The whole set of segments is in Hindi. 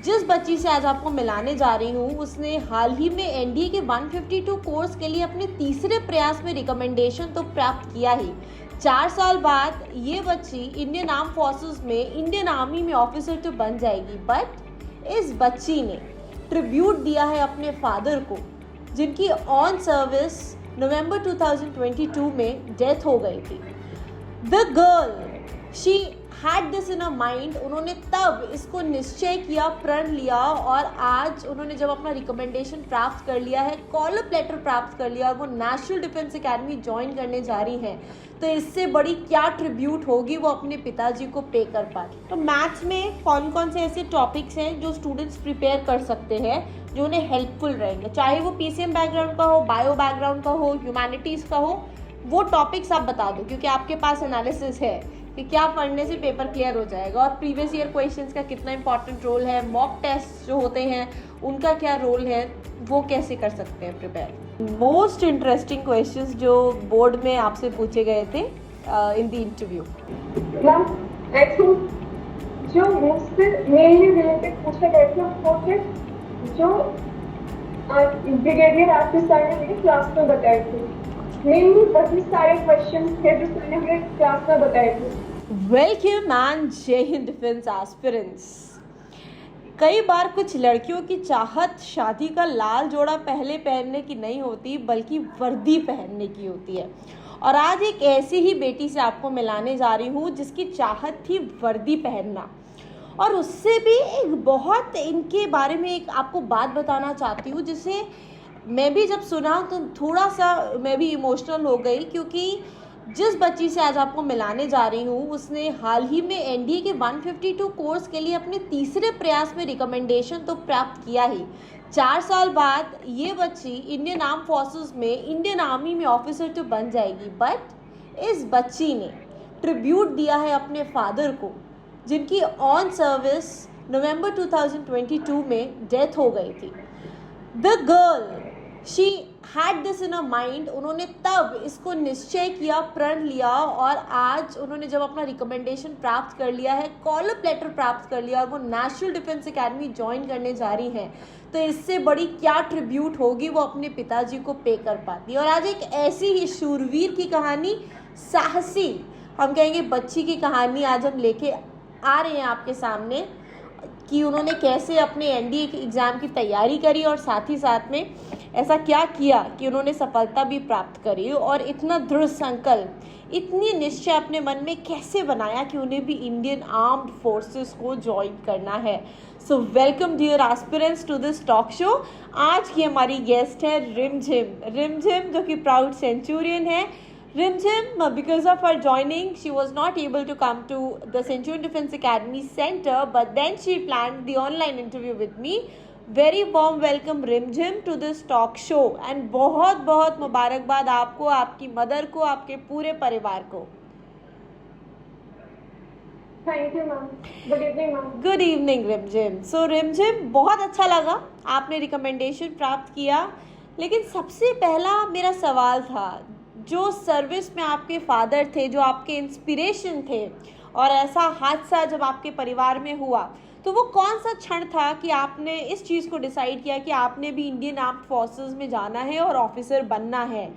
जिस बच्ची से आज आपको मिलाने जा रही हूँ उसने हाल ही में एनडीए के 152 कोर्स के लिए अपने तीसरे प्रयास में रिकमेंडेशन तो प्राप्त किया ही। 4 साल बाद ये बच्ची इंडियन आर्म फोर्सेस में इंडियन आर्मी में ऑफिसर तो बन जाएगी। बट इस बच्ची ने ट्रिब्यूट दिया है अपने फादर को, जिनकी ऑन सर्विस नवंबर 2022 में डेथ हो गई थी। The girl she had this in a mind. उन्होंने तब इसको निश्चय किया, प्रण लिया, और आज उन्होंने जब अपना रिकमेंडेशन प्राप्त कर लिया है, कॉल अप लेटर प्राप्त कर लिया और वो नेशनल डिफेंस एकेडमी ज्वाइन करने जा रही हैं, तो इससे बड़ी क्या ट्रिब्यूट होगी वो अपने पिताजी को पे कर पाए। तो मैथ्स में कौन कौन से ऐसे टॉपिक्स हैं जो स्टूडेंट्स प्रिपेयर कर सकते हैं जो उन्हें हेल्पफुल रहेंगे, चाहे वो पीसीएम बैकग्राउंड का हो, बायो बैकग्राउंड का हो, ह्यूमैनिटीज़ का हो, वो टॉपिक्स आप बता दो, क्योंकि आपके पास एनालिसिस है कि क्या पढ़ने से पेपर क्लियर हो जाएगा और प्रीवियस ईयर क्वेश्चंस का कितना इंपॉर्टेंट रोल है, मॉक टेस्ट जो होते हैं उनका क्या रोल है, वो कैसे कर सकते हैं प्रिपेयर। मोस्ट इंटरेस्टिंग क्वेश्चंस जो बोर्ड में आपसे पूछे गए थे in the interview. Ma'am I think जो मुझसे मेनली रिलेटेड पूछे गए थे वो थे जो ब्रिगेडियर आरपी सर ने मेरी क्लास में बताए थे। मेनली वही सारे क्वेश्चंस थे जो सर ने मेरे क्लास में बताए थे। वेलकम मैन, जय हिंद डिफेंस एस्पिरेंट्स। कई बार कुछ लड़कियों की चाहत शादी का लाल जोड़ा पहले पहनने की नहीं होती बल्कि वर्दी पहनने की होती है, और आज एक ऐसी ही बेटी से आपको मिलाने जा रही हूँ जिसकी चाहत थी वर्दी पहनना। और उससे भी एक बहुत इनके बारे में एक आपको बात बताना चाहती हूँ, जिसे मैं भी जब सुना तो थोड़ा सा मैं भी इमोशनल हो गई, क्योंकि जिस बच्ची से आज आपको मिलाने जा रही हूँ उसने हाल ही में एनडीए के 152 कोर्स के लिए अपने तीसरे प्रयास में रिकमेंडेशन तो प्राप्त किया ही। 4 साल बाद ये बच्ची इंडियन आर्म फोर्सेस में इंडियन आर्मी में ऑफिसर तो बन जाएगी। बट इस बच्ची ने ट्रिब्यूट दिया है अपने फादर को, जिनकी ऑन सर्विस नवंबर 2022 में डेथ हो गई थी। The girl she had this in a mind. उन्होंने तब इसको निश्चय किया, प्रण लिया, और आज उन्होंने जब अपना रिकमेंडेशन प्राप्त कर लिया है, कॉल अप लेटर प्राप्त कर लिया और वो नेशनल डिफेंस एकेडमी ज्वाइन करने जा रही हैं, तो इससे बड़ी क्या ट्रिब्यूट होगी वो अपने पिताजी को पे कर पाती है। और आज एक ऐसी ही शूरवीर की कहानी, साहसी हम कहेंगे बच्ची की कहानी आज हम लेके आ रहे हैं आपके सामने, कि उन्होंने कैसे अपने एनडीए के एग्ज़ाम की तैयारी करी और साथ ही साथ में ऐसा क्या किया कि उन्होंने सफलता भी प्राप्त करी, और इतना दृढ़ संकल्प, इतनी निश्चय अपने मन में कैसे बनाया कि उन्हें भी इंडियन आर्म्ड फोर्सेस को ज्वाइन करना है। So welcome dear aspirants to this talk show. आज की हमारी गेस्ट है रिमझिम, जो कि प्राउड सेंचुरियन है। Rimjim, because of her joining, she was not able to come to the Centurion Defense Academy Center, but then she planned the online interview with me. Very warm welcome Rimjim to this talk show, and बहुत बहुत मुबारकबाद आपको, आपकी मदर को, आपके पूरे परिवार को। Thank you ma'am. Good evening ma'am. Good evening रिमझिम। सो रिमझिम, बहुत अच्छा लगा आपने रिकमेंडेशन प्राप्त किया, लेकिन सबसे पहला मेरा सवाल था, जो सर्विस में आपके फादर थे, जो आपके इंस्पिरेशन थे, और ऐसा हादसा जब आपके परिवार में हुआ, तो वो कौन सा क्षण था कि आपने इस चीज़ को डिसाइड किया कि आपने भी इंडियन आर्म्ड फोर्सेस में जाना है और ऑफिसर बनना है?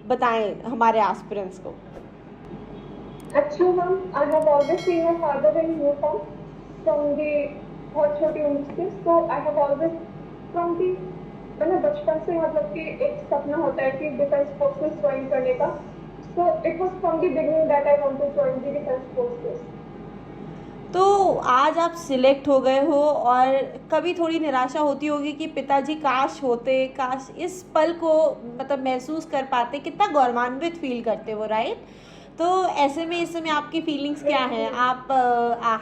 बताएं हमारे एस्पिरेंट्स को। Actually, ma'am, I have always seen my father in uniform from the बहुत छोटी उम्र से, so I have always from the मैंने बचपन से मतलब कि एक सपना होता है कि डिफेंस फोर्सेस ज्वाइन करने का, so it was from the beginning that I want to join the defense forces. तो आज आप सिलेक्ट हो गए हो, और कभी थोड़ी निराशा होती होगी कि पिताजी काश होते, काश इस पल को मतलब महसूस कर पाते, कितना गौरवान्वित फील करते वो, राइट? तो ऐसे में इस समय आपकी फीलिंग्स क्या हैं? आप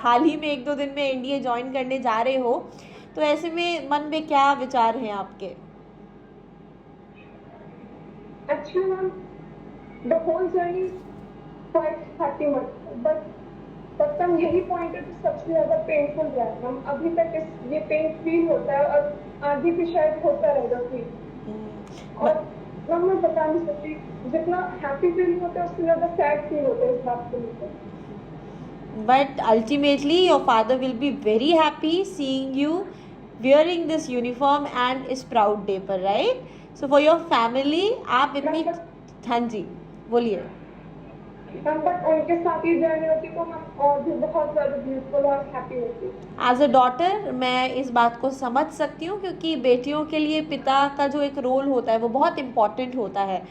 हाल ही में 1-2 दिन में एनडीए ज्वाइन करने जा रहे हो, तो ऐसे में मन में क्या विचार हैं आपके? Actually, ma'am, the whole journey is quite happy, but तब तक यही पॉइंट है जो सबसे ज़्यादा पेनफुल रहा है मैम। अभी तक ये पेन फील होता है और आगे भी शायद होता रहेगा फील। और मैम मैं बता नहीं सकती, जितना हैप्पी फील होता है उससे ज़्यादा सैड फील होता है इस बात को लेकर। but ultimately your father will be very happy seeing you wearing this uniform and is proud day पर, right? So for your family आप इतनी, हाँ जी बोलिए। बट उनके साथ ही जर्नी होती तो हम और भी बहुत ज़्यादा ब्यूटीफुल और हैप्पी होती। एज अ डॉटर मैं इस बात को समझ सकती हूँ, क्योंकि बेटियों के लिए पिता का जो एक रोल होता है वो बहुत इम्पॉर्टेंट होता है।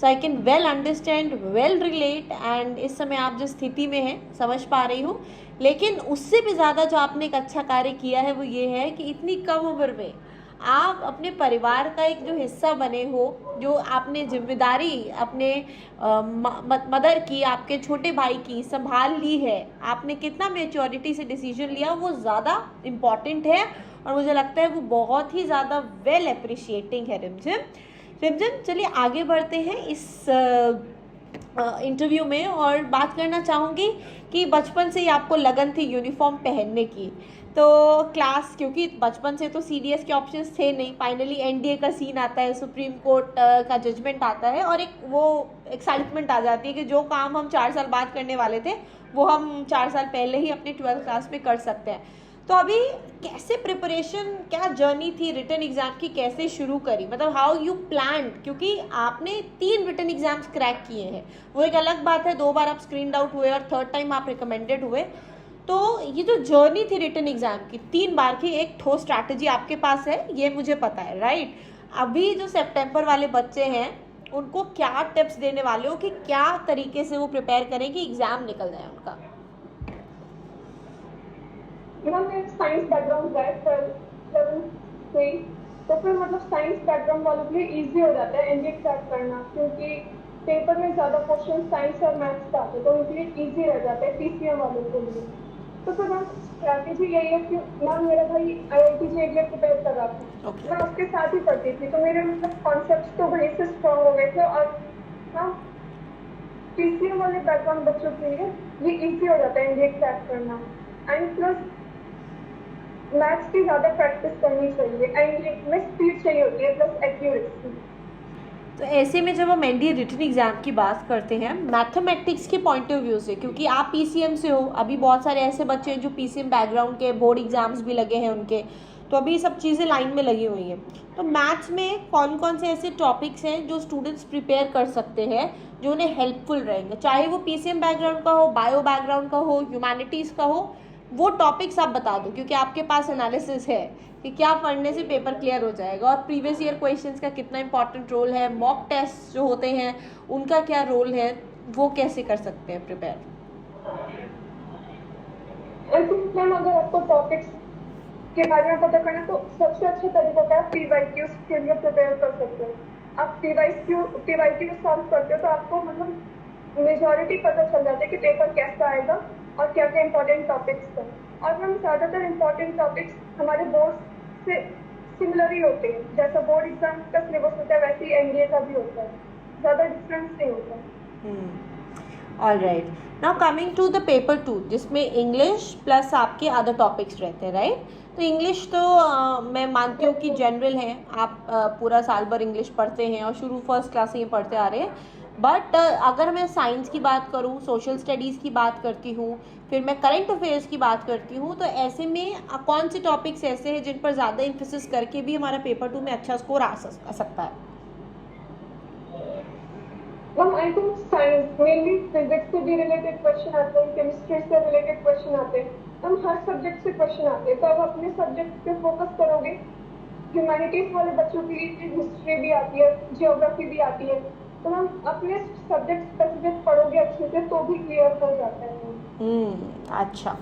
So I can well understand, well relate, and इस समय आप जिस स्थिति में हैं समझ पा रही हूँ। लेकिन उससे भी ज़्यादा जो आपने एक अच्छा कार्य किया है वो ये है कि इतनी कम उम्र में आप अपने परिवार का एक जो हिस्सा बने हो, जो आपने जिम्मेदारी अपने मदर की, आपके छोटे भाई की संभाल ली है, आपने कितना मैच्योरिटी से डिसीजन लिया वो ज़्यादा इम्पॉर्टेंट है, और मुझे लगता है वो बहुत ही ज़्यादा वेल अप्रिशिएटिंग है। रिमझिम चलिए आगे बढ़ते हैं इस इंटरव्यू में, और बात करना चाहूँगी कि बचपन से ही आपको लगन थी यूनिफॉर्म पहनने की, तो क्लास, क्योंकि बचपन से तो CDS के ऑप्शंस थे नहीं, फाइनली NDA का सीन आता है, सुप्रीम कोर्ट का जजमेंट आता है, और एक वो एक्साइटमेंट आ जाती है कि जो काम हम 4 साल बाद करने वाले थे वो हम 4 साल पहले ही अपने 12th क्लास में कर सकते हैं। तो अभी कैसे प्रिपरेशन, क्या जर्नी थी रिटन एग्जाम की, कैसे शुरू करी, मतलब हाउ यू प्लान, क्योंकि आपने 3 रिटन एग्जाम्स क्रैक किए हैं, वो एक अलग बात है, 2 बार आप स्क्रीन आउट हुए और 3rd टाइम आप रिकमेंडेड हुए। तो ये जो जर्नी थी रिटन एग्जाम की 3 बार की, एक ठोस स्ट्रैटेजी आपके पास है, ये मुझे पता है, राइट? अभी जो सितंबर वाले बच्चे हैं उनको क्या टिप्स देने वाले हो कि क्या तरीके से वो प्रिपेयर करें कि एग्जाम निकल जाए उनका? मेरा साइंस बैकग्राउंड है, तो फिर मतलब साइंस बैकग्राउंड वालों के लिए इजी हो जाता है NDA क्रैक करना, क्योंकि पेपर में ज़्यादा क्वेश्चन साइंस और मैथ्स का आते हैं, तो उनके लिए इजी रह जाता है PCM वालों के लिए। तो फिर मैम स्ट्रैटेजी यही है कि मैम मेरा भाई IIT JEE के लिए प्रिपेयर कर रहा था, मैं उसके साथ ही पढ़ती थी, तो मेरे मतलब कॉन्सेप्ट्स तो वहीं से स्ट्रॉन्ग हो गए थे, और मैम PCM वाले बैकग्राउंड बच्चों के लिए ये इजी हो जाता है NDA क्रैक करना। एंड प्लस मैथ्स की ज़्यादा प्रैक्टिस करनी चाहिए, एंड में स्पीड चाहिए होती है प्लस एक्यूरेसी। तो ऐसे में जब हम NDA रिटन एग्जाम की बात करते हैं मैथमेटिक्स के पॉइंट ऑफ व्यू से, क्योंकि आप PCM से हो, अभी बहुत सारे ऐसे बच्चे हैं जो PCM बैकग्राउंड के, बोर्ड एग्जाम्स भी लगे हैं उनके, तो अभी सब चीज़ें लाइन में लगी हुई हैं। तो मैथ्स में कौन कौन से ऐसे टॉपिक्स हैं जो स्टूडेंट्स प्रिपेयर कर सकते हैं जो उन्हें हेल्पफुल रहेंगे, चाहे वो PCM बैकग्राउंड का हो, बायो बैकग्राउंड का हो, ह्यूमैनिटीज़ का हो, वो टॉपिक्स आप बता दो, क्योंकि आपके पास एनालिसिस है कि क्या पढ़ने से पेपर क्लियर हो जाएगा, और प्रीवियस ईयर क्वेश्चंस का कितना इंपॉर्टेंट रोल है, मॉक टेस्ट जो होते हैं उनका क्या रोल है, वो कैसे कर सकते हैं प्रिपेयर? मैम अगर आपको टॉपिक्स के बारे में पता करना तो सबसे अच्छा तरीका होता है PYQs के लिए प्रिपेयर कर सकते हो। आप PYQ सॉल्व करते हो तो आपको मतलब मेजॉरिटी पता चल जाता है कि पेपर कैसा आएगा और क्या क्या इंपॉर्टेंट टॉपिक्स हैं। और हम ज़्यादातर इंपॉर्टेंट टॉपिक्स हमारे बोर्ड से सिमिलर ही होते हैं, जैसा बोर्ड एग्जाम का सिलेबस होता है वैसे ही NDA का भी होता है, ज़्यादा डिफरेंस नहीं होता। All right, now coming to the paper 2 जिसमें इंग्लिश प्लस आपके अदर टॉपिक्स रहते हैं, राइट? तो इंग्लिश तो मैं मानती हूँ कि जनरल है, आप पूरा साल भर इंग्लिश पढ़ते हैं और शुरू फर्स्ट क्लास से ही पढ़ते आ रहे हैं, बट अगर मैं साइंस की बात करूँ, सोशल स्टडीज़ की बात करती हूँ, फिर मैं करंट अफेयर्स की बात करती हूँ, तो ऐसे में कौन से टॉपिक्स ऐसे हैं जिन पर ज़्यादा एम्फेसिस करके भी हमारा पेपर 2 में अच्छा स्कोर आ सकता है? I think science mainly physics से भी रिलेटेड क्वेश्चन आते हैं, केमिस्ट्री से रिलेटेड क्वेश्चन आते हैं, हम हर सब्जेक्ट से क्वेश्चन आते हैं, तो आप अपने सब्जेक्ट पे फोकस करोगे। ह्यूमैनिटीज वाले बच्चों के लिए हिस्ट्री भी आती है, जियोग्राफी भी आती है, तो हम अपने सब्जेक्ट स्पेसिफिक पढ़ोगे अच्छे से तो भी क्लियर हो जाता है। अच्छा,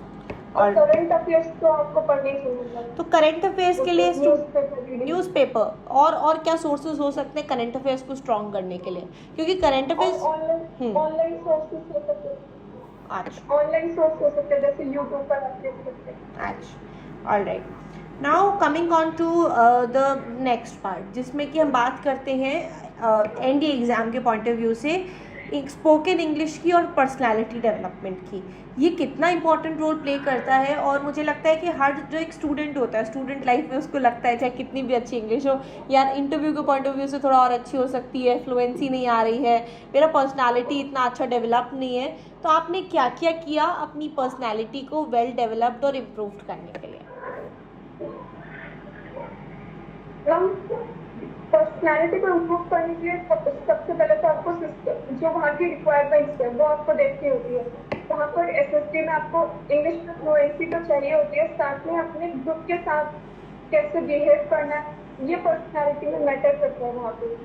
और करंट अफेयर्स तो आपको पढ़ने ही चाहिए। तो करंट अफेयर्स के लिए न्यूज़पेपर और क्या सोर्सेज हो सकते हैं करंट अफेयर्स को स्ट्रॉन्ग करने के लिए, क्योंकि करंट अफेयर्स ऑनलाइन सोर्सेज हो सकते हैं। अच्छा, ऑनलाइन सोर्स हो सकते हैं जैसे यूट्यूब पर आप देख सकते हैं। अच्छा, all right, now coming on to the next part जिसमें कि हम बात करते हैं NDA एग्ज़ाम के पॉइंट ऑफ व्यू से एक स्पोकन इंग्लिश की और पर्सनालिटी डेवलपमेंट की, ये कितना इंपॉर्टेंट रोल प्ले करता है। और मुझे लगता है कि हर जो एक स्टूडेंट होता है, स्टूडेंट लाइफ में उसको लगता है चाहे कितनी भी अच्छी इंग्लिश हो, यार इंटरव्यू के पॉइंट ऑफ व्यू से थोड़ा और अच्छी हो सकती है, फ्लुएंसी नहीं आ रही है, मेरा पर्सनालिटी इतना अच्छा डेवलप नहीं है। तो आपने क्या क्या किया अपनी पर्सनालिटी को वेल डेवलप्ड और इम्प्रूव करने के लिए? हम पर्सनैलिटी को इम्प्रूव करने के लिए सबसे पहले तो आपको जो वहाँ की रिक्वायरमेंट्स है वो आपको देखनी होती है। वहाँ पर एसएसटी में आपको इंग्लिश में फ्लुएंसी तो चाहिए होती है, साथ में अपने ग्रुप के साथ कैसे बिहेव करना है, ये पर्सनैलिटी में मैटर करता है वहाँ पे।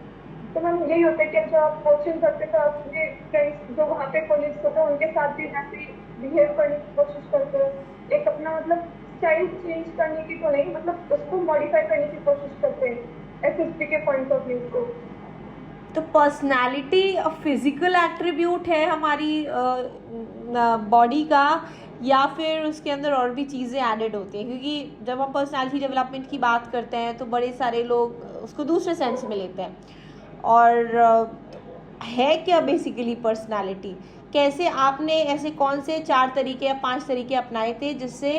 तो मैम यही होता है कि जब आप कोचिंग करते तो अपने फ्रेंड्स जो वहाँ पे कोलीग्स होते हैं उनके साथ भी वैसे बिहेव करने की कोशिश करते हो, एक अपना मतलब स्टाइल चेंज करने की तो नहीं, मतलब उसको मॉडिफाई करने की कोशिश करते हैं एसएसटी के पॉइंट ऑफ व्यू से। तो पर्सनालिटी फिजिकल एट्रीब्यूट है हमारी बॉडी का, या फिर उसके अंदर और भी चीज़ें एडेड होती हैं? क्योंकि जब हम पर्सनालिटी डेवलपमेंट की बात करते हैं तो बड़े सारे लोग उसको दूसरे सेंस में लेते हैं। और है क्या बेसिकली पर्सनालिटी? कैसे आपने ऐसे कौन से 4 तरीके या 5 तरीके अपनाए थे जिससे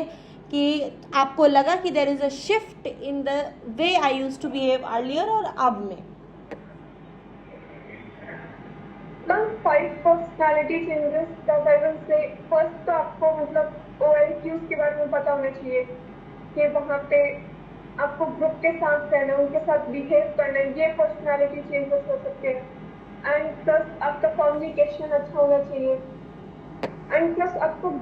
कि आपको लगा कि there is a shift in the way I used to behave earlier और अब में? Ma'am 5 personality changes that I will say, first तो आपको मतलब OLQs के बारे में पता होना चाहिए कि वहाँ पे आपको ग्रुप के साथ रहना है, उनके साथ बिहेव करना है, ये पर्सनैलिटी चेंजेस हो सकते हैं। एंड प्लस आपका कम्युनिकेशन अच्छा होना चाहिए, एंड प्लस आपको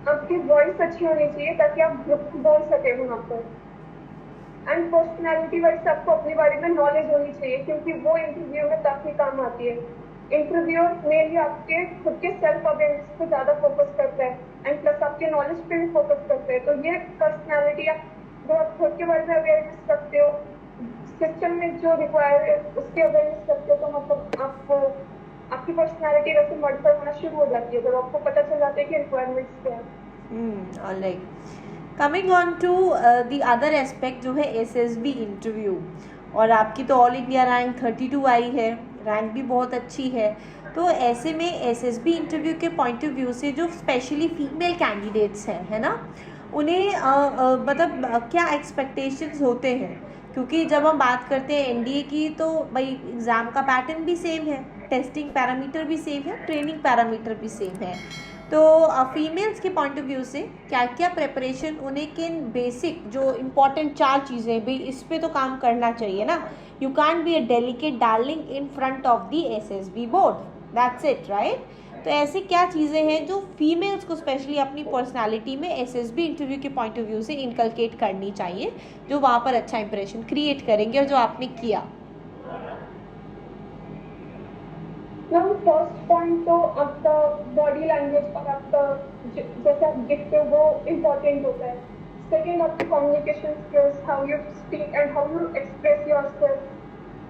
आपकी वॉइस अच्छी होनी चाहिए ताकि आप ग्रुप बोल सके वहाँ पर। एंड पर्सनैलिटी वाइज आपको अपने बारे में नॉलेज होनी चाहिए क्योंकि वो इंटरव्यू में काफी काम आती है। इंटरव्यूअर मेनली आपके खुद के सेल्फ अवेयरनेस पे ज्यादा फोकस करता है एंड प्लस आपके नॉलेज पे भी फोकस करते हैं। तो ये पर्सनैलिटी जो आप खुद के बारे में अवेयरनेस रखते हो, सिस्टम में जो रिक्वायर है उसके अवेयरनेस रखते हो, तो मतलब आपको आपकी पर्सनैलिटी वैसे मॉडिफाई होना शुरू हो जाती है जब आपको पता चल जाता है कि रिक्वायरमेंट्स क्या है। Alright, coming on to the other aspect जो है एसएसबी इंटरव्यू, और आपकी तो ऑल इंडिया रैंक 32 आई है, रैंक भी बहुत अच्छी है। तो ऐसे में एसएसबी इंटरव्यू के पॉइंट ऑफ व्यू से जो स्पेशली फीमेल कैंडिडेट्स हैं, है ना, उन्हें मतलब क्या एक्सपेक्टेशंस होते हैं? क्योंकि जब हम बात करते हैं एनडीए की तो भाई एग्ज़ाम का पैटर्न भी सेम है, टेस्टिंग पैरामीटर भी सेम है, ट्रेनिंग पैरामीटर भी सेम है। तो फीमेल्स के पॉइंट ऑफ व्यू से क्या क्या प्रेपरेशन उन्हें, किन बेसिक जो इम्पोर्टेंट 4 चीज़ें, भाई इस पे तो काम करना चाहिए ना, you can be a delicate darling in front of the SSB board, that's it, right? तो ऐसी क्या चीज़ें हैं जो फीमेल्स को स्पेशली अपनी पर्सनालिटी में एसएसबी इंटरव्यू के पॉइंट ऑफ व्यू से इनकलकेट करनी चाहिए, जो वहाँ पर अच्छा इंप्रेशन क्रिएट करेंगे, और जो आपने किया? मैम फर्स्ट पॉइंट तो आपका बॉडी लैंग्वेज और आपका जैसे आप दिखते हो वो इम्पोर्टेंट होता है। सेकेंड आपकी communication skills, how you speak and how you express yourself.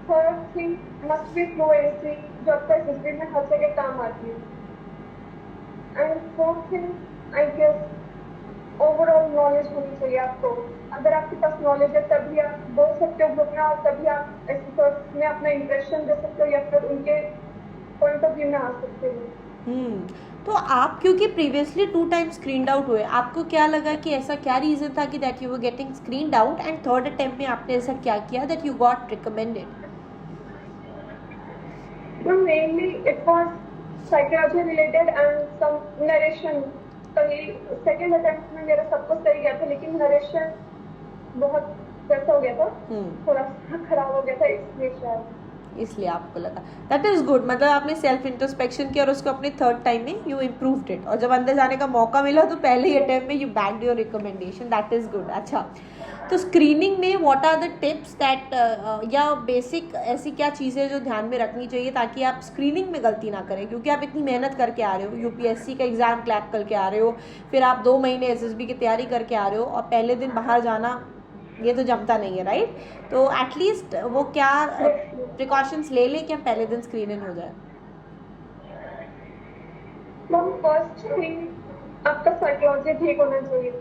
Third thing must be fluency, जो आपका एसएसबी में हर जगह काम आती है। And fourth thing I guess overall knowledge होनी चाहिए आपको। अगर आपके पास नॉलेज है तभी आप बोल सकते हो ग्रुप में, और तभी आप एक्सपर्ट्स में अपना इंप्रेशन दे सकते हो या फिर उनके पॉइंट ऑफ व्यू में आ सकते हो। तो आप क्योंकि प्रीवियसली 2 टाइम स्क्रीनड आउट हुए, आपको क्या लगा कि ऐसा क्या रीज़न था कि that you were getting screened out, and third attempt में आपने ऐसा क्या किया that you got recommended? Mainly it was psychology related and some narration। कहीं सेकेंड अटेम्प्ट में मेरा सब कुछ सही गया था लेकिन नरेशन बहुत वैसा हो गया था, थोड़ा सा खराब हो गया था, इसलिए शायद इसलिए आपको लगा। दैट इज़ गुड, मतलब आपने सेल्फ इंट्रोस्पेक्शन किया और उसको अपने थर्ड टाइम में यू इम्प्रूव्ड इट, और जब अंदर जाने का मौका मिला तो पहले ही अटेम्प्ट में you backed your recommendation, that is good. अच्छा, तो स्क्रीनिंग में what are the tips that, या बेसिक ऐसी क्या चीज़ें जो ध्यान में रखनी चाहिए ताकि आप स्क्रीनिंग में गलती ना करें? क्योंकि आप इतनी मेहनत करके आ रहे हो, यूपीएससी का एग्ज़ाम क्रैक करके आ रहे हो, फिर आप 2 महीने एसएसबी की तैयारी करके आ रहे हो, और पहले दिन बाहर जाना ये तो जमता नहीं है, राइट? तो एटलीस्ट वो क्या प्रिकॉशंस ले लें कि हम पहले दिन स्क्रीन इन हो जाए? मैम फर्स्ट थिंग आपका साइकोलॉजी ठीक होना चाहिए,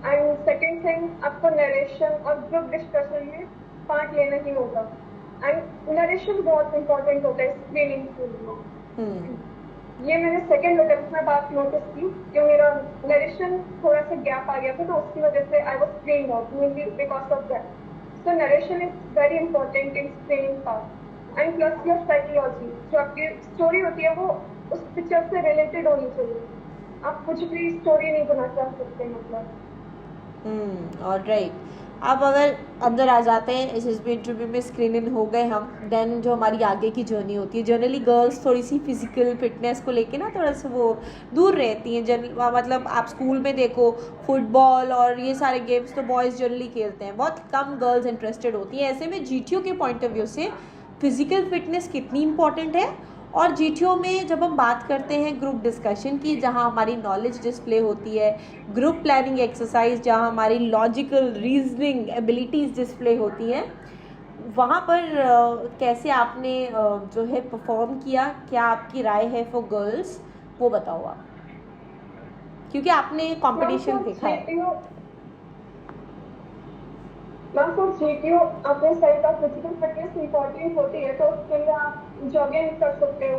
एंड सेकेंड थिंग आपको नरेशन और ग्रुप डिस्कशन में पार्ट लेना ही होगा। एंड नरेशन बहुत इंपॉर्टेंट होता है स्क्रीनिंग के लिए। ये मैंने सेकंड अटेम्प्ट में बात नोटिस की कि मेरा नरेशन थोड़ा सा गैप आ गया था, तो उसकी वजह से I was screened out mainly because of that. So narration is very important in screening part and plus your psychology, जो आपकी स्टोरी होती है वो उस पिक्चर से रिलेटेड होनी चाहिए। आप कुछ भी स्टोरी नहीं बना सकते मतलब। ऑलराइट। अब अगर अंदर आ जाते हैं एसएसबी इंटरव्यू में, स्क्रीन इन हो गए हम, देन जो हमारी आगे की जर्नी होती है, जनरली गर्ल्स थोड़ी सी फिजिकल फिटनेस को लेके ना थोड़ा सा वो दूर रहती हैं। मतलब आप स्कूल में देखो फुटबॉल और ये सारे गेम्स तो बॉयज़ जनरली खेलते हैं, बहुत कम गर्ल्स इंटरेस्टेड होती हैं। ऐसे में जीटीओ के पॉइंट ऑफ व्यू से फिजिकल फिटनेस कितनी इंपॉर्टेंट है, और जीटीओ में जब हम बात करते हैं ग्रुप डिस्कशन की, जहां हमारी नॉलेज डिस्प्ले होती है, ग्रुप प्लानिंग एक्सरसाइज जहां हमारी लॉजिकल रीजनिंग एबिलिटीज़ डिस्प्ले होती हैं, वहाँ पर कैसे आपने जो है परफॉर्म किया, क्या आपकी राय है फॉर गर्ल्स, वो बताओ आप, क्योंकि आपने कंपटीशन देखा है। मैम फॉर जीटीओ आपने सही कहा, फिजिकल फिटनेस इंपॉर्टेंट होती है, तो उसके लिए आप जॉगिंग कर सकते हो,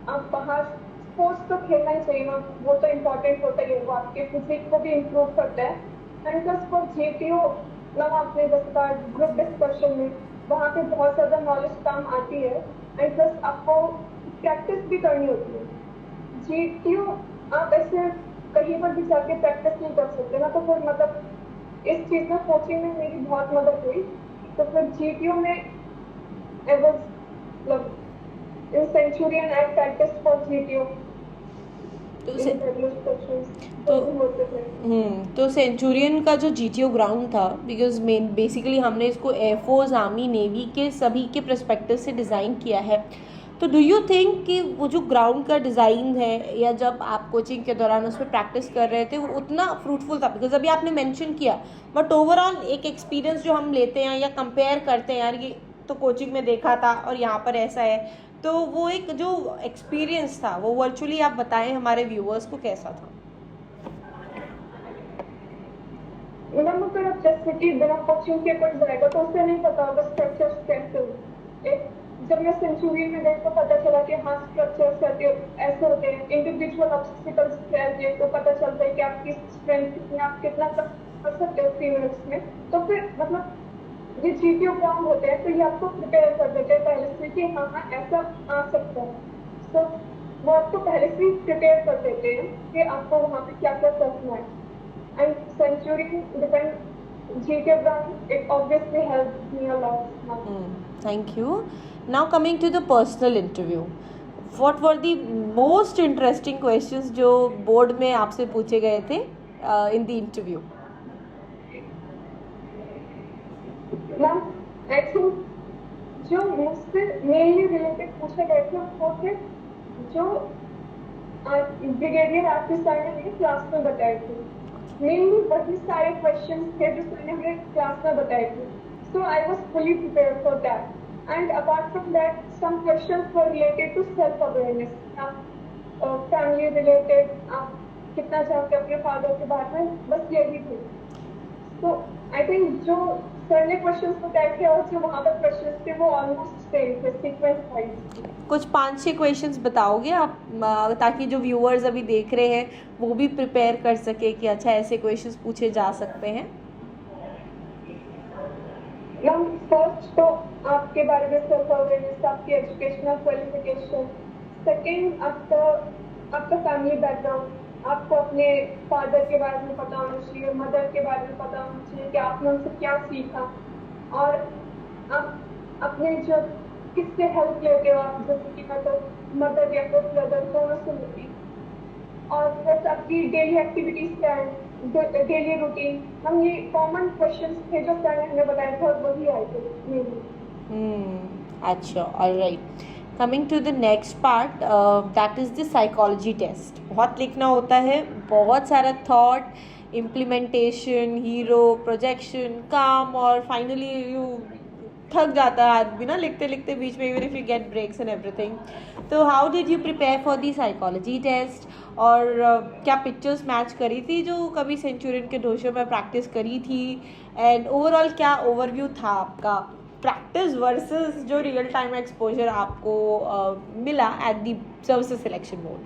आप बाहर स्पोर्ट्स तो खेलना ही चाहिए मैम, वो तो इम्पोर्टेंट होता ही है, वो आपके फिजिक को भी इम्प्रूव करता है। And plus for GTO ma'am आपने जैसे कहा ग्रुप डिस्कशन में वहाँ पे बहुत ज़्यादा नॉलेज काम आती है, एंड प्लस आपको प्रैक्टिस भी करनी होती है। जीटीओ आप ऐसे कहीं पर भी जाके प्रैक्टिस नहीं कर सकते ना, तो फिर मतलब इस चीज में कोचिंग में मेरी बहुत मदद हुई। तो फिर जीटीओ में आई वाज मतलब in Centurion I practice for GTO तो सेंचुरियन का जो जीटीओ ग्राउंड था, बिकॉज बेसिकली हमने इसको एयरफोर्स, आर्मी, नेवी के सभी के पर्सपेक्टिव से डिज़ाइन किया है, तो डू यू थिंक कि वो जो ग्राउंड का डिज़ाइन है, या जब आप कोचिंग के दौरान उस पर प्रैक्टिस कर रहे थे, वो उतना फ्रूटफुल था? बिकॉज अभी आपने मेंशन किया, बट ओवरऑल एक एक्सपीरियंस जो हम लेते हैं या कंपेयर करते हैं, यार ये तो कोचिंग में देखा था और यहाँ पर ऐसा है, तो वो एक जो एक्सपीरियंस था वो वर्चुअली आप बताएं हमारे व्यूअर्स को कैसा था? मैम अगर आप जैसे कि बिना कोचिंग के कोई जाएगा तो उसे नहीं पता होगा स्ट्रक्चर्स कैसे होते। जब मैं सेंचुरी में गई तो पता चला कि हाँ स्ट्रक्चर्स ऐसे होते हैं, इंडिविजुअल ऑब्स्टिकल्स है तो पता चलता है कि आपकी स्ट्रेंथ कितनी, आप कितना कर सकते हो 3 मिनट्स में। तो फिर मतलब ये जीटीओ ग्राउंड होते हैं तो ये आपको प्रिपेयर कर देते हैं पहले से कि हाँ हाँ ऐसा आ सकता है, तो वो आपको पहले से ही प्रिपेयर कर देते हैं कि आपको वहाँ पे क्या क्या करना है। And century depend GTO ground it obviously help me a lot. Thank you. Now coming to the personal interview, what were the most interesting questions जो बोर्ड में आपसे पूछे गए थे in the interview? Ma'am I think जो मुझसे मेनली रिलेटेड पूछे गए थे वो थे जो ब्रिगेडियर आरपी सर ने मेरी क्लास में बताए थे। मेनली वही सारे क्वेश्चन थे जो सर ने मेरे क्लास में बताए थे, so I was fully prepared for that. And apart from that, some questions were related to self-awareness. Family related, आप कितना जानते अपने फादर के बारे में, बस यही थे। तो आई थिंक जो सर ने क्वेश्चंस बताए थे और जो वहाँ पर क्वेश्चंस थे वो ऑलमोस्ट सेम थे, सीक्वेंस वाइज। कुछ 5-6 क्वेश्चंस बताओगे आप, ताकि जो व्यूअर्स अभी देख रहे हैं वो भी प्रिपेयर कर सके कि अच्छा ऐसे क्वेश्चंस पूछे जा सकते हैं? मैम फर्स्ट तो आपके बारे में सेल्फ अवेयरनेस, आपकी एजुकेशनल क्वालिफिकेशन। सेकंड आपका फैमिली बैकग्राउंड, आपको अपने फादर के बारे में पता होना चाहिए, मदर के बारे में पता होना चाहिए कि आपने उनसे क्या सीखा, और आप अपने जो किससे हेल्प लेते हो, आप जैसे कि मतलब मदर या फिर ब्रदर दोनों से लेती, और प्लस आपकी डेली एक्टिविटीज क्या है, डेली रूटीन। हम ये कॉमन क्वेश्चंस थे जो सर ने हमें बताया था और वही आए थे मेनली। अच्छा, alright. Coming to the next part, that is the psychology test. बहुत लिखना होता है, बहुत सारा थॉट, इम्प्लीमेंटेशन, हीरो, प्रोजेक्शन, काम, और फाइनली यू थक जाता है आदमी ना लिखते लिखते बीच में, even if you get breaks and everything. तो how did you prepare for the psychology test, और क्या पिक्चर्स मैच करी थी जो कभी सेंचुरियन के ढोशे में प्रैक्टिस करी थी, एंड ओवरऑल क्या ओवरव्यू था आपका प्रैक्टिस वर्सेस जो रियल टाइम एक्सपोजर आपको मिला at the services selection board?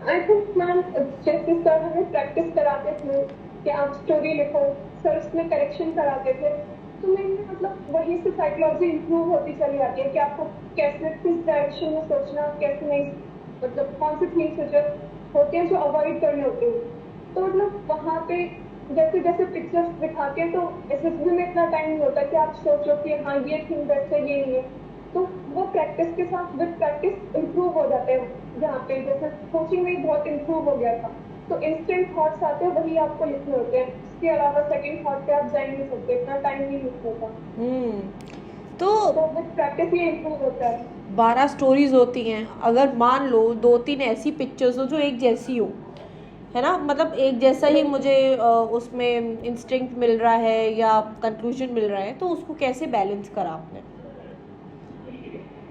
I think ma'am जैसे सर हमें प्रैक्टिस कराते थे कि आप स्टोरी लिखो, सर उसमें करेक्शन कराते थे, तो मैंने मतलब वहीं से साइकोलॉजी इंप्रूव होती चली जाती है कि आपको कैसे किस डायरेक्शन में सोचना, कैसे नहीं, मतलब कौन से थिंग्स होते हैं जो अवॉइड करने होते हैं। तो मतलब वहाँ पे जैसे जैसे पिक्चर्स दिखाते हैं तो एसएसबी में इतना टाइम नहीं होता कि आप सोचो कि हाँ ये थिंग बेस्ट है, ये नहीं है। तो वो प्रैक्टिस के साथ विद प्रैक्टिस इम्प्रूव हो जाते हैं। जहाँ पे जैसे कोचिंग में बहुत इम्प्रूव हो गया था, तो इंस्टेंट थॉट्स आते हैं, वही आपको लिखने होते हैं। इसके अलावा सेकंड थॉट पे आप जा ही नहीं सकते, इतना टाइम नहीं लिखने का। तो विद प्रैक्टिस ये इम्प्रूव होता है। 12 स्टोरीज होती हैं, अगर मान लो 2-3 ऐसी पिक्चर्स हो जो एक जैसी हो, है ना, मतलब एक जैसा ही मुझे उसमें इंस्टिंक्ट मिल रहा है या कंक्लूजन मिल रहा है, तो उसको कैसे बैलेंस करा आपने?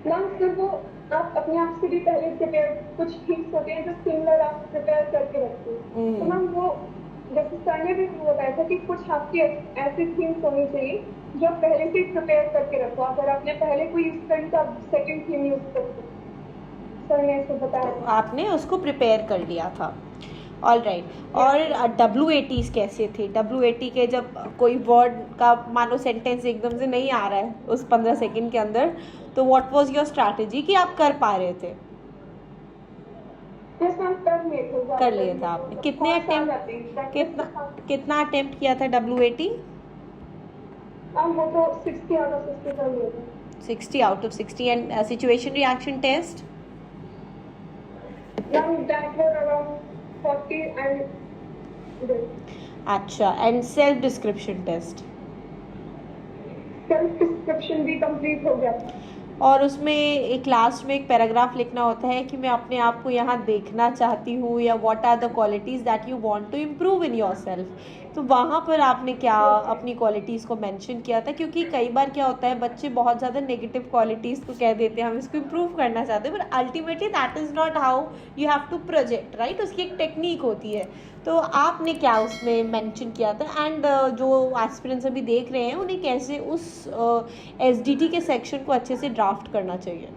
मैम फिर वो आप अपने आप से भी पहले प्रिपेयर, कुछ थिंग्स होते हैं जो सिमिलर आप प्रिपेयर करके रखते हैं। तो मैम वो जैसे सर ने भी बताया था कि कुछ आपकी ऐसी थिंग्स होनी चाहिए जो आप पहले से प्रिपेयर करके रखो। अगर आपने पहले कोई यूज करी तो आप सेकंड थीम यूज कर सकते, सर ने ऐसे बताया। तो आपने उसको प्रिपेयर कर लिया था, ऑल राइट। और WATs कैसे थे? WAT के जब कोई वर्ड का मानो सेंटेंस एकदम से नहीं आ रहा है उस 15 सेकंड के अंदर, तो व्हाट वाज योर स्ट्रैटेजी कि आप कर पा रहे थे? कर लिया था आपने? कितने कितना अटेम्प्ट किया था WAT? वो तो 60 आउट ऑफ 60 कर लिया था। 60 out of 60. And situation reaction test? That were around 40 and अच्छा, and self description test? Self description भी कंप्लीट हो गया। और उसमें एक लास्ट में एक पैराग्राफ लिखना होता है कि मैं अपने आप को यहाँ देखना चाहती हूँ, या what are the qualities that you want to improve in yourself. तो वहाँ पर आपने क्या अपनी क्वालिटीज़ को मेंशन किया था? क्योंकि कई बार क्या होता है, बच्चे बहुत ज़्यादा नेगेटिव क्वालिटीज़ को कह देते हैं, हम इसको इम्प्रूव करना चाहते हैं, but ultimately that is not how you have to project, right? उसकी एक टेक्निक होती है। तो आपने क्या उसमें मेंशन किया था? एंड जो एस्पिरेंट्स अभी देख रहे हैं उन्हें कैसे उस SDT के सेक्शन को अच्छे से ड्राफ्ट करना चाहिए?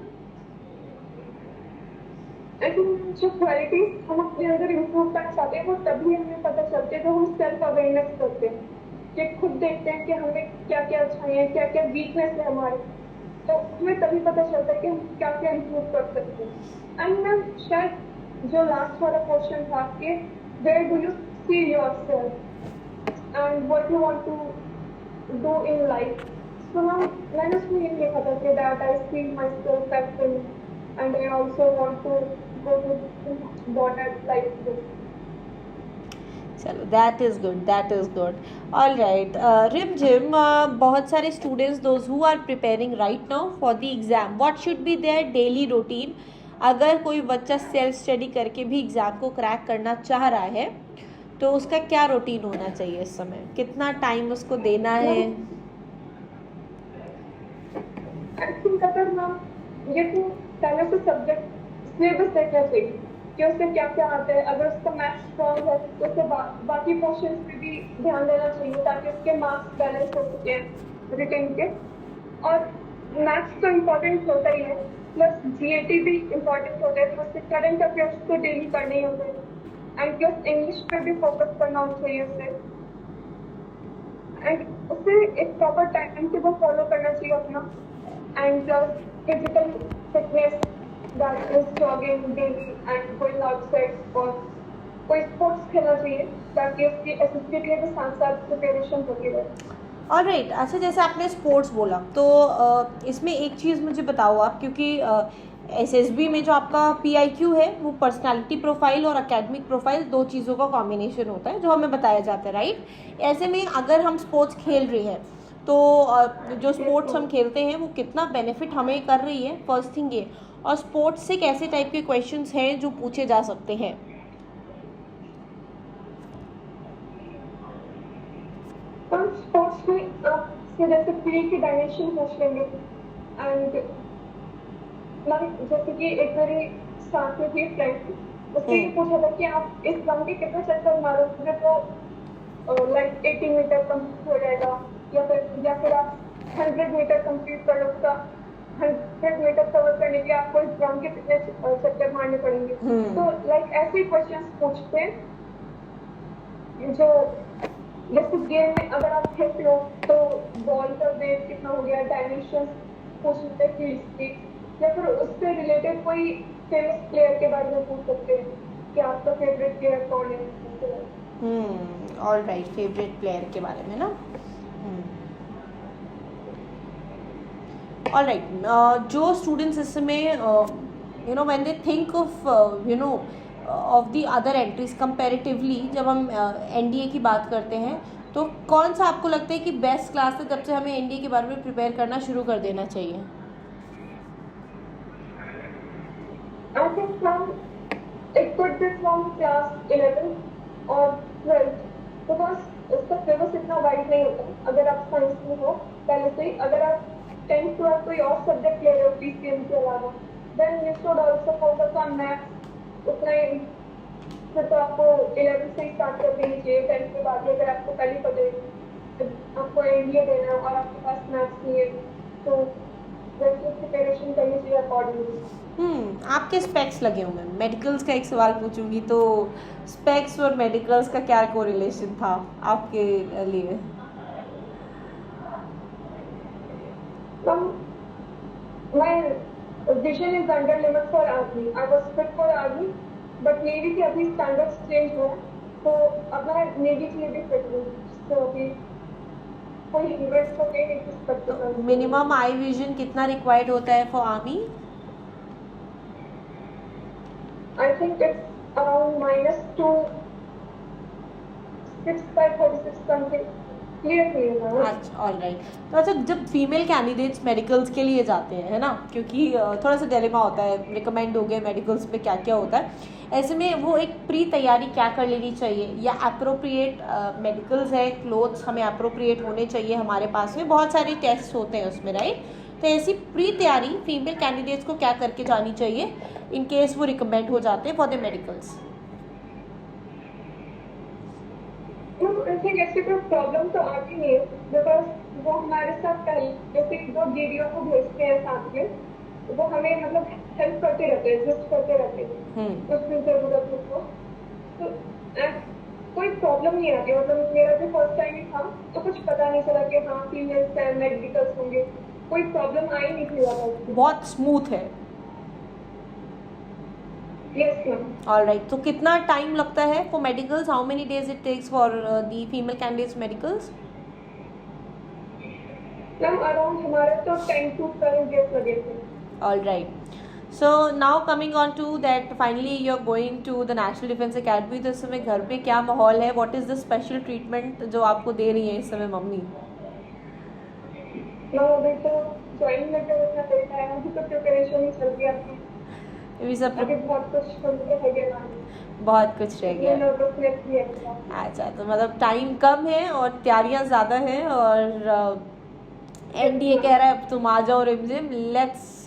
जो क्वालिटीज हम अपने अंदर इम्प्रूव करना चाहते हैं वो तभी हमें पता चलते हैं जब हम सेल्फ अवेयरनेस करते हैं, कि खुद देखते हैं कि हमें क्या क्या अच्छाई है, क्या क्या वीकनेस है हमारे, तो हमें तभी पता चलता है कि हम क्या क्या इम्प्रूव कर सकते हैं। एंड मैम शायद जो लास्ट वाला क्वेश्चन था कि where do you see yourself and what you want to do in life, तो मैंने उसमें ये लिखा था कि that I see myself as film and I also want to go to water like this. चलो, that is good, that is good, all right. Rimjhim, बहुत सारे students those who are preparing right now for the exam, what should be their daily routine? अगर कोई बच्चा सेल्फ स्टडी करके भी एग्ज़ाम को क्रैक करना चाह रहा है, तो उसका क्या रूटीन होना चाहिए इस समय? कितना टाइम उसको देना है? I think अगर मैम ये तो पहले से सब्जेक्ट सिलेबस देखना चाहिए कि उससे क्या क्या आता है। अगर उसका मैथ्स स्ट्रॉन्ग है तो उससे बाकी पोर्शंस पे भी ध्यान देना चाहिए ताकि उसके मार्क्स बैलेंस हो सके रिटन के। और मैथ्स तो इम्पोर्टेंट होता ही है, प्लस GAT भी इम्पोर्टेंट होता है, तो उससे करंट अफेयर्स तो डेली करने ही होते हैं। एंड प्लस इंग्लिश पे भी फोकस करना चाहिए उससे, एंड उससे एक प्रॉपर टाइम टेबल फॉलो करना चाहिए अपना। And plus physical fitness, that is jogging daily and going outside, और कोई स्पोर्ट्स खेलना चाहिए ताकि उसकी SSB के लिए भी साथ साथ प्रिपरेशन होती रहे। ऑलराइट, अच्छा, जैसे आपने स्पोर्ट्स बोला तो इसमें एक चीज़ मुझे बताओ आप, क्योंकि SSB में जो आपका PIQ है वो पर्सनालिटी प्रोफाइल और एकेडमिक प्रोफाइल, दो चीज़ों का कॉम्बिनेशन होता है जो हमें बताया जाता है, राइट? ऐसे में अगर हम स्पोर्ट्स खेल रहे हैं तो जो स्पोर्ट्स हम खेलते हैं वो कितना बेनिफिट हमें कर रही है, फर्स्ट थिंग ये। और स्पोर्ट्स से कैसे टाइप के क्वेश्चंस हैं जो पूछे जा सकते हैं? स्पोर्ट्स में आप जैसे फील्ड की डायमेंशन पूछ लेंगे। एंड जैसे कि एक मेरी साथ में थी फ्रेंड, उससे ये पूछा था कि आप इस ग्राउंड के कितने चक्कर मारोगे तो लाइक 80 मीटर कंप्लीट हो जाएगा, या फिर आप 100 मीटर कंप्लीट कर लो, उसका 100 मीटर कवर करने के लिए आपको इस ग्राउंड के कितने चक्कर मारने पड़ेंगे। तो लाइक ऐसे क्वेश्चंस पूछते हैं जो जैसे गेम में अगर आप खेलते हो तो बॉल का वेट कितना हो गया, डायमेंशन पूछ सकते हैं, फील्ड स्पीड, या फिर उससे रिलेटेड कोई फेमस प्लेयर के बारे में पूछ सकते हैं कि आपका फेवरेट प्लेयर कौन है। ऑल राइट, फेवरेट प्लेयर के बारे में ना। ऑल राइट, जो स्टूडेंट्स इस समय you know when they think of you know of the other entries comparatively, जब हम एनडीए की बात करते हैं तो कौन सा आपको लगता है कि बेस्ट क्लास है जब से हमें एनडीए के बारे में प्रिपेयर करना शुरू कर देना चाहिए? I think it could be from class 11 और 12 because उसका सिलेबस इतना वाइड नहीं होता। अगर आप साइंस में हो पहले से ही, अगर आप 10th 12 कोई और सब्जेक्ट ले रहे हो पीसीएम के अलावा, then you should also focus on maths उतना ही। फिर तो आपको 11 से ही स्टार्ट कर देनी चाहिए। 10th के बाद अगर आपको पहले पता है आपको एनडीए देना है और आपके पास मैथ्स नहीं है तो वैसे प्रिपरेशन करनी चाहिए अकॉर्डिंगली। आपके स्पेक्स लगे हुए हैं, मेडिकल्स का एक सवाल पूछूंगी तो स्पेक्स और मेडिकल्स का क्या कोरिलेशन था आपके लिए? My vision is under limit for army. I was fit for army, but navy के अभी स्टैंडर्ड्स चेंज हुए तो अब मैं नेवी के लिए भी फिट हूँ। तो अभी कोई हिंड्रेंस तो नहीं एक्सपेक्ट। मिनिमम आई विजन कितना रिक्वायर्ड होता है for army? I think it's around -2 6/36 something. अच्छा, ऑल राइट। तो अच्छा, जब फीमेल कैंडिडेट्स मेडिकल्स के लिए जाते हैं, है ना, क्योंकि थोड़ा सा डिलेमा होता है, रिकमेंड हो गए मेडिकल्स पे क्या क्या होता है, ऐसे में वो एक प्री तैयारी क्या कर लेनी चाहिए, या अप्रोप्रिएट मेडिकल्स है, क्लोथ्स हमें अप्रोप्रिएट होने चाहिए हमारे पास में, बहुत सारे टेस्ट होते हैं उसमें, राइट? तो ऐसी प्री तैयारी फीमेल कैंडिडेट्स को क्या करके जानी चाहिए इन केस वो रिकमेंड हो जाते हैं for the medicals? I think ऐसी कोई प्रॉब्लम तो आती नहीं है, बिकॉज वो हमारे साथ पहले जैसे जो वीडियो को भेजते हैं साथ में, वो हमें मतलब हेल्प करते रहते हैं, असिस्ट करते रहते हैं उसमें जरूरत हो तो कोई प्रॉब्लम नहीं आती। मतलब मेरा भी फर्स्ट टाइम ही था तो कुछ पता नहीं चला कि हाँ फीमेल्स हैं मेडिकल्स होंगे, कोई प्रॉब्लम आई नहीं थी। बहुत स्मूथ है। Yes, ma'am. ऑल राइट, तो कितना टाइम लगता है for medicals? How many days it takes for the female candidates medicals? Ma'am around हमारे तो 10 to 12 days लगे थे। All right, so now coming on to that, finally you are going to the national defence academy. तो इस समय घर पे क्या माहौल है? What is the special treatment जो आपको दे रही है इस समय मम्मी? मैम अभी तो ज्वाइन में जो इतना देर है, अभी तो प्रिपरेशन ही चल रही है। अभी सब अभी बहुत कुछ रह गया, बहुत कुछ रह गया। नर्वसनेस भी है। अच्छा, तो मतलब टाइम कम है और तैयारियां ज़्यादा हैं, और एनडीए कह रहा है अब तुम आ जाओ रिमझिम, लेट्स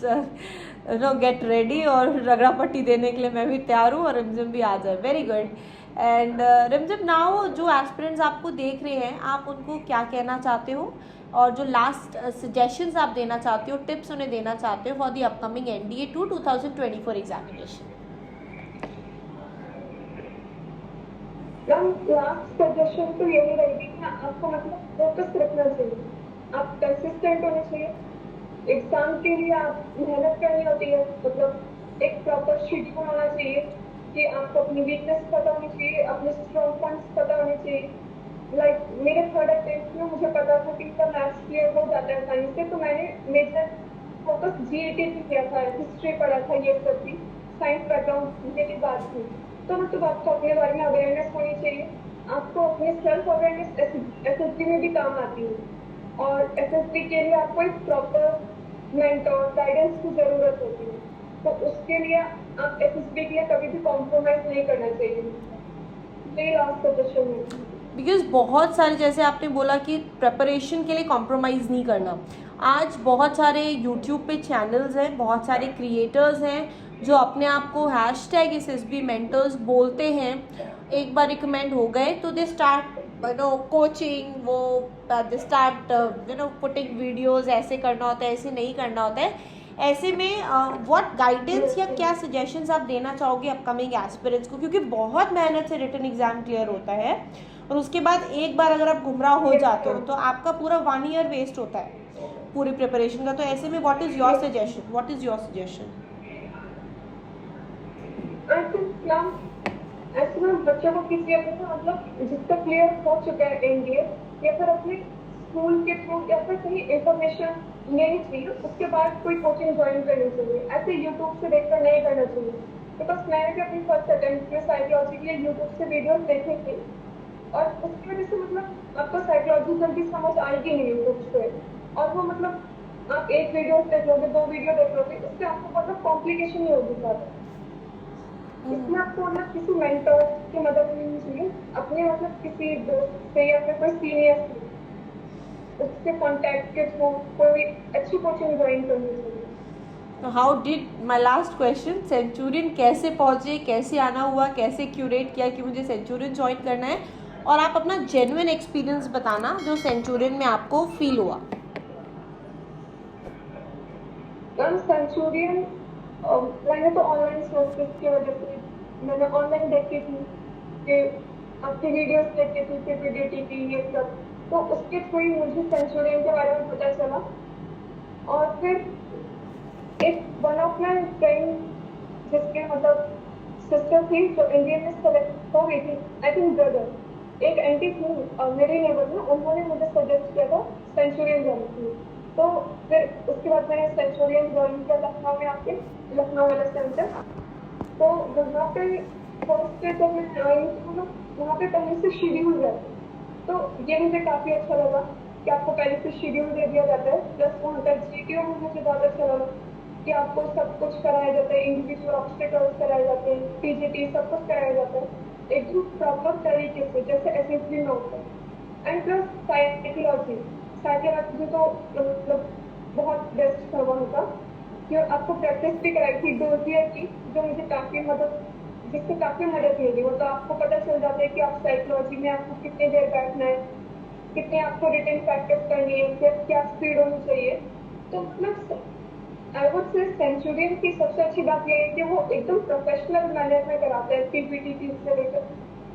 नो गेट रेडी, और रगड़ा पट्टी देने के लिए मैं भी तैयार हूँ और रिमझिम भी आ जाए। Very good. एंड रिमझिम, नाउ जो एस्पिरेंट्स आपको देख रहे हैं, आप उनको क्या कहना चाहते हो, और जो लास्ट सजेशंस आप देना चाहते हो, टिप्स उन्हें देना चाहते हो for the upcoming NDA 2024 examination? Last suggestion तो यही रहेगी कि आपको मतलब फोकस रखना चाहिए, आप कंसिस्टेंट होने चाहिए। एग्जाम के लिए आप मेहनत करनी होती है, मतलब एक प्रॉपर शेड्यूल होना चाहिए कि आपको अपनी वीकनेस पता होनी चाहिए, अपने स्ट्रॉन्ग पॉइंट्स पता होने चाहिए। लाइक मेरे थर्ड अटेम्प्ट में मुझे पता था कि इनका मैथ्स क्लियर हो जाता है साइंस से, तो मैंने मेजर फोकस जीएटी पे किया था, हिस्ट्री पढ़ा था, ये सब भी साइंस बैकग्राउंड की बात थी। तो मतलब आपको अपने बारे में अवेयरनेस होनी चाहिए, आपको अपने सेल्फ अवेयरनेस एसएसबी में भी काम आती है, और एसएसबी के लिए आपको एक प्रॉपर मेंटर गाइडेंस की जरूरत होती है। तो उसके लिए आप एसएसबी के लिए कभी भी कॉम्प्रोमाइज नहीं करना चाहिए। मेरी लास्ट सजेशन है, बिकॉज बहुत सारे, जैसे आपने बोला कि प्रेपरेशन के लिए कॉम्प्रोमाइज़ नहीं करना, आज बहुत सारे यूट्यूब पे चैनल्स हैं, बहुत सारे क्रिएटर्स हैं जो अपने आप को #SSB मेंटर्स बोलते हैं, एक बार रिकमेंड हो गए तो दे स्टार्ट कोचिंग, वो दे स्टार्ट पुटिंग वीडियोस, ऐसे करना होता है, ऐसे नहीं करना होता है। ऐसे में व्हाट गाइडेंस या क्या सजेशंस आप देना चाहोगे अपकमिंग एस्पिरेंट्स को, क्योंकि बहुत मेहनत से रिटन एग्जाम क्लियर होता है और उसके बाद एक बार अगर आप गुमराह हो जाते हो तो आपका पूरा 1 ईयर वेस्ट होता है पूरी प्रिपरेशन का। तो ऐसे में व्हाट इज योर सजेशन? ऐसे में बच्चों को किसी अपने मतलब जिसका क्लियर हो चुका है एनडीए, या फिर अपने स्कूल के थ्रू या फिर कहीं इंफॉर्मेशन लेनी चाहिए, उसके बाद कोई कोचिंग ज्वाइन करनी चाहिए। ऐसे यूट्यूब से देखकर नहीं करना चाहिए, बिकॉज मैंने भी अपनी फर्स्ट अटेम्प्ट में साइकोलॉजी के लिए यूट्यूब से वीडियोस देखे थे और उसकी वजह से मतलब आपको साइकोलॉजी जल्दी समझ आएगी नहीं यूट्यूब से। और वो मतलब आप एक वीडियो देख लोगे, 2 वीडियो देख लोगे, उससे आपको मतलब कॉम्प्लिकेशन ही होगी ज़्यादा। इसमें आपको मतलब किसी मेंटर की मदद लेनी चाहिए, अपने मतलब किसी दोस्त से या फिर कोई सीनियर से, उससे कांटेक्ट के थ्रू कोई अच्छी कोचिंग ज्वाइन करनी चाहिए। तो how did my last question, Centurion कैसे पहुंचे, कैसे आना हुआ, कैसे क्यूरेट किया कि मुझे सेंचुरियन ज्वाइन करना है, और आप अपना जेन्युइन एक्सपीरियंस बताना जो सेंचुरियन में आपको फील हुआ। सेंचुरियन मैंने तो ऑनलाइन सोर्सेज की वजह से, मैंने ऑनलाइन देखी थी कि आपकी वीडियोस देखती थी, फिर वीडियो टीवी ये सब, तो उसके थ्रू ही मुझे सेंचुरियन के बारे में पता चला। और फिर एक वन ऑफ माई फ्रेंड जिसके मतलब सिस्टर थी जो इंडियन में सेलेक्ट हो गई थी, आई थिंक ब्रदर, एक आंटी थी मेरे नेबर में, उन्होंने मुझे सजेस्ट किया था सेंचुरियन जाने के लिए। तो फिर उसके बाद मैंने सेंचुरियन ज्वाइन किया लखनऊ में आके, लखनऊ वाला सेंटर। तो वहाँ पे फर्स्ट डे जब मैं ज्वाइन की, वहाँ पे पहले से शेड्यूल रहता है, तो ये मुझे काफ़ी अच्छा लगा कि आपको पहले से शेड्यूल दे दिया जाता है। प्लस वहाँ का जीटीओ मुझे ज़्यादा अच्छा लगा कि आपको सब कुछ कराया जाता है, इंडिविजुअल ऑब्स्टिकल्स कराए जाते हैं, पीजीटी सब कुछ कराया जाता है एकदम प्रॉपर तरीके से, जैसे एसएसबी में होता है। एंड प्लस साइकोलॉजी तो मतलब बहुत बेस्ट था वहाँ का, कि आपको प्रैक्टिस भी कराई थी डोजियर की, जो मुझे काफ़ी जिससे काफ़ी मदद मिली। वो तो आपको पता चल जाता है कि आप साइकोलॉजी में आपको कितनी देर बैठना है, कितनी आपको रिटन प्रैक्टिस करनी है, फिर क्या स्पीड होनी चाहिए। तो मतलब आई वुड से सेंचुरियन की सबसे अच्छी बात यह है कि वो एकदम प्रोफेशनल मैनर में कराते हैं, पीपीटी से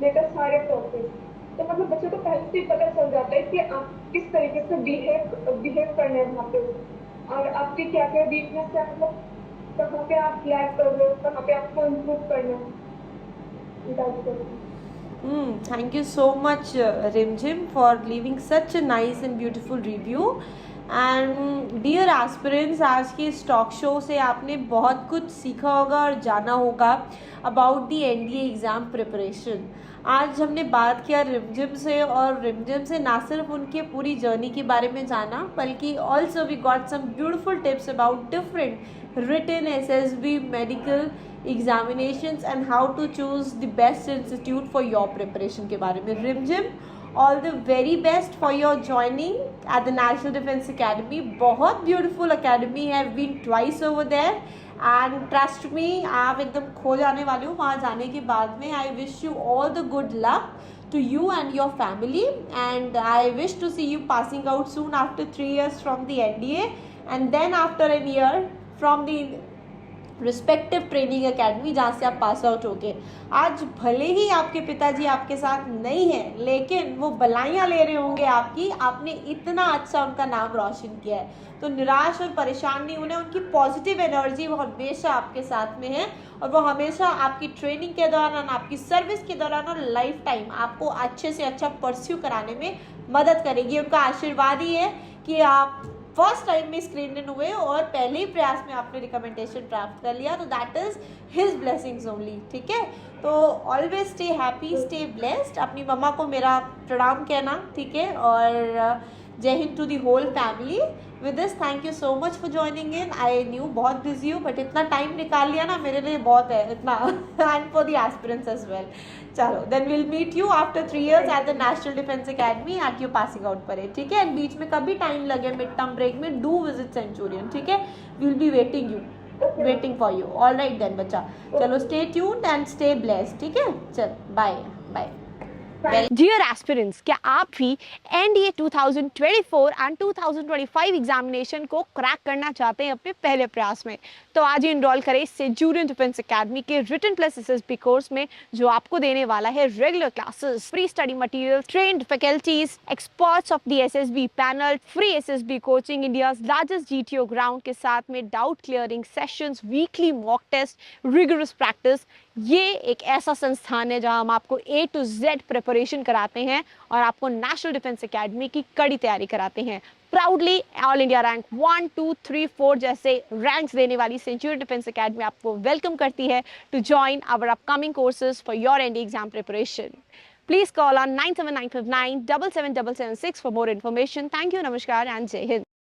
लेकर सारे प्रोसेस। तो मतलब बच्चों को पहले से ही पता चल जाता है कि आप किस तरीके से बिहेव करना है वहाँ पे, और आपकी क्या क्या वीकनेस है, मतलब कहाँ पे आप लैग कर रहे हो, कहाँ पे आपको इम्प्रूव करना है। Thank you so much, Rimjim, for leaving such a nice and beautiful review. And dear aspirants, आज के इस टॉक शो से आपने बहुत कुछ सीखा होगा और जाना होगा about the NDA exam preparation. आज हमने बात किया रिमझिम से, और रिमझिम से ना सिर्फ उनके पूरी जर्नी के बारे में जाना, बल्कि also we got some beautiful tips about different written SSB medical examinations and how to choose the best institute for your preparation के बारे में। रिमझिम, all the very best for your joining at the National Defence Academy. बहुत beautiful academy है, I've been twice over there and trust me, आप एकदम खो जाने वाले हो वहाँ जाने के बाद में। I wish you all the good luck to you and your family, and I wish to see you passing out soon after 3 years from the NDA, and then after a year from the respective training academy जहाँ से आप पास आउट होके। आज भले ही आपके पिताजी आपके साथ नहीं हैं, लेकिन वो बलाइयाँ ले रहे होंगे आपकी, आपने इतना अच्छा उनका नाम रोशन किया है। तो निराश और परेशान नहीं होना, उनकी पॉजिटिव एनर्जी वो हमेशा आपके साथ में है, और वो हमेशा आपकी ट्रेनिंग के दौरान, आपकी सर्विस के दौरान और लाइफ टाइम आपको अच्छे से अच्छा परस्यू कराने में मदद करेगी। उनका आशीर्वाद ही है कि आप फर्स्ट टाइम में स्क्रीन इन हुए और पहले ही प्रयास में आपने रिकमेंडेशन प्राप्त कर लिया, तो that is his blessings only. ठीक है, तो always stay happy, stay blessed. अपनी मम्मा को मेरा प्रणाम कहना, ठीक है, और Jai Hind to the whole family. With this thank you so much for joining in. I knew बहुत बिजी हूँ, बट इतना टाइम निकाल लिया ना मेरे लिए बहुत है इतना, and for the aspirants as well. चलो, then will meet you after 3 years at the national Defence Academy at your passing out parade. ठीक है, एंड बीच में कभी टाइम लगे मिड टर्म ब्रेक में, डू विजिट सेंचुरियन। ठीक है, will be waiting for you. All right then बच्चा, चलो stay tuned and stay blessed. ठीक है, चल बाय बाय। डियर एस्पिरेंट्स, क्या आप भी एनडीए 2024 एंड 2025 एग्जामिनेशन को क्रैक करना चाहते हैं अपने पहले प्रयास में? तो आज ही इनरोल करें सेंचुरियन डिफेंस एकेडमी के रिटन प्लस एसएसबी कोर्स में, जो आपको देने वाला है regular classes, free study material, trained faculties, experts of the SSB panel, free SSB coaching, India's largest GTO ground के साथ में doubt clearing sessions, weekly mock test, rigorous practice. ये एक ऐसा संस्थान है जहां हम आपको A to Z प्रिपरेशन कराते हैं और आपको नेशनल डिफेंस एकेडमी की कड़ी तैयारी कराते हैं। प्राउडली ऑल इंडिया रैंक 1, 2, 3, 4 जैसे रैंक्स देने वाली सेंचुरियन डिफेंस एकेडमी आपको वेलकम करती है to join our upcoming courses for your NDA exam preparation. Please call on 97959 77776 for more information. Thank you, Namaskar and Jai Hind.